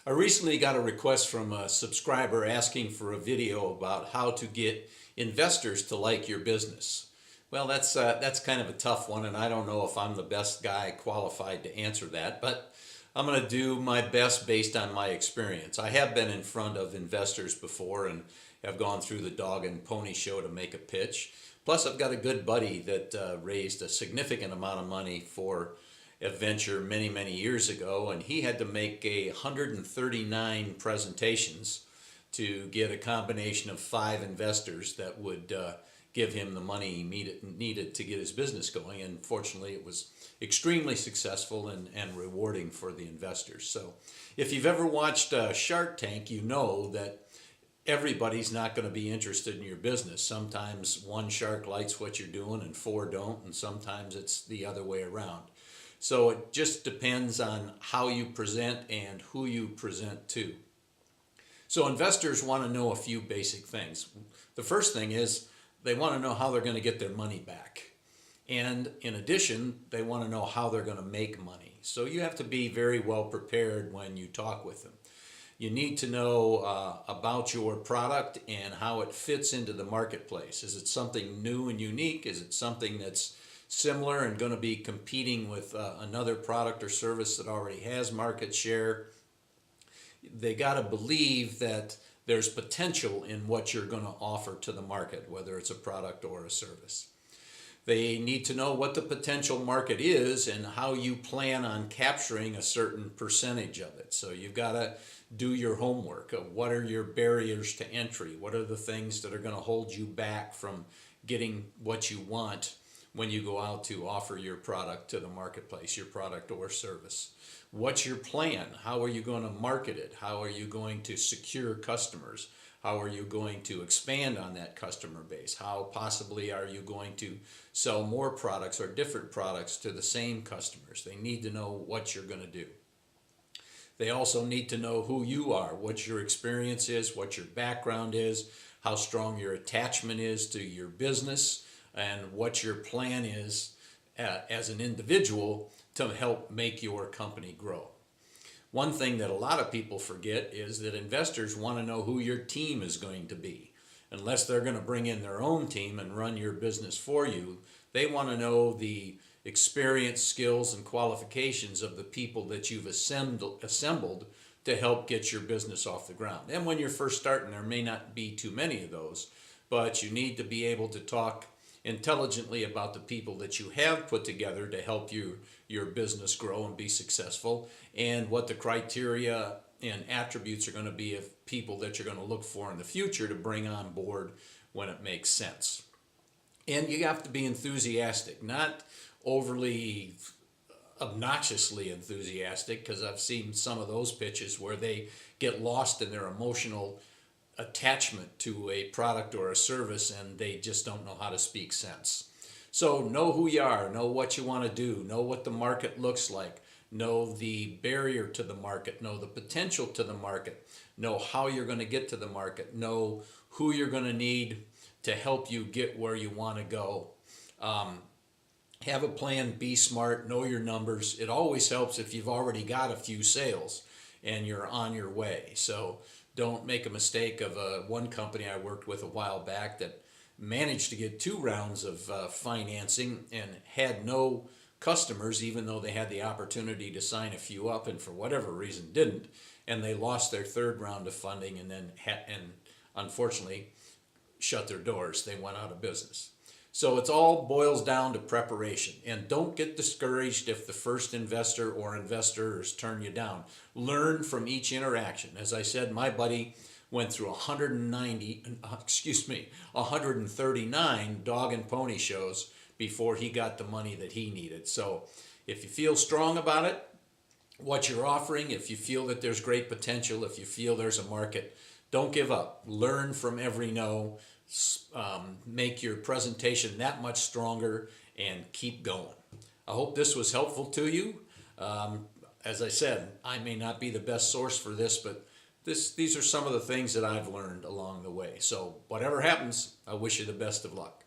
I recently got a request from a subscriber asking for a video about how to get investors to like your business. Well, that's kind of a tough one, and I don't know if I'm the best guy qualified to answer that, but I'm going to do my best based on my experience. I have been in front of investors before and have gone through the dog and pony show to make a pitch. Plus, I've got a good buddy that raised a significant amount of money for a venture many, many years ago, and he had to make 139 presentations to get a combination of 5 investors that would give him the money he needed to get his business going. And fortunately, it was extremely successful and rewarding for the investors. So if you've ever watched Shark Tank, you know that everybody's not going to be interested in your business. Sometimes one shark likes what you're doing and 4 don't, and sometimes it's the other way around. So it just depends on how you present and who you present to. So investors want to know a few basic things. The first thing is they want to know how they're going to get their money back. And in addition, they want to know how they're going to make money. So you have to be very well prepared when you talk with them. You need to know about your product and how it fits into the marketplace. Is it something new and unique? Is it something that's similar and going to be competing with another product or service that already has market share? They got to believe that there's potential in what you're going to offer to the market, whether it's a product or a service. They need to know what the potential market is and how you plan on capturing a certain percentage of it. So you've got to do your homework. What are your barriers to entry? What are the things that are going to hold you back from getting what you want when you go out to offer your product to the marketplace, your product or service? What's your plan? How are you going to market it? How are you going to secure customers? How are you going to expand on that customer base? How possibly are you going to sell more products or different products to the same customers? They need to know what you're going to do. They also need to know who you are, what your experience is, what your background is, how strong your attachment is to your business, and what your plan is as an individual to help make your company grow. One thing that a lot of people forget is that investors want to know who your team is going to be. Unless they're going to bring in their own team and run your business for you, they want to know the experience, skills, and qualifications of the people that you've assembled to help get your business off the ground. And when you're first starting, there may not be too many of those, but you need to be able to talk intelligently about the people that you have put together to help your business grow and be successful, and what the criteria and attributes are going to be of people that you're going to look for in the future to bring on board when it makes sense. And you have to be enthusiastic, not overly obnoxiously enthusiastic, because I've seen some of those pitches where they get lost in their emotional attachment to a product or a service and they just don't know how to speak sense. So know who you are, know what you want to do, know what the market looks like, know the barrier to the market, know the potential to the market, know how you're going to get to the market, know who you're going to need to help you get where you want to go. Have a plan, be smart, know your numbers. It always helps if you've already got a few sales and you're on your way. So don't make a mistake of one company I worked with a while back that managed to get 2 rounds of financing and had no customers, even though they had the opportunity to sign a few up, and for whatever reason didn't. And they lost their 3rd round of funding and then unfortunately shut their doors. They went out of business. So it all boils down to preparation. And don't get discouraged if the first investor or investors turn you down. Learn from each interaction. As I said, my buddy went through 139 dog and pony shows before he got the money that he needed. So if you feel strong about it, what you're offering, if you feel that there's great potential, if you feel there's a market, don't give up. Learn from every no. Make your presentation that much stronger and keep going. I hope this was helpful to you. As I said, I may not be the best source for this, but these are some of the things that I've learned along the way. So whatever happens, I wish you the best of luck.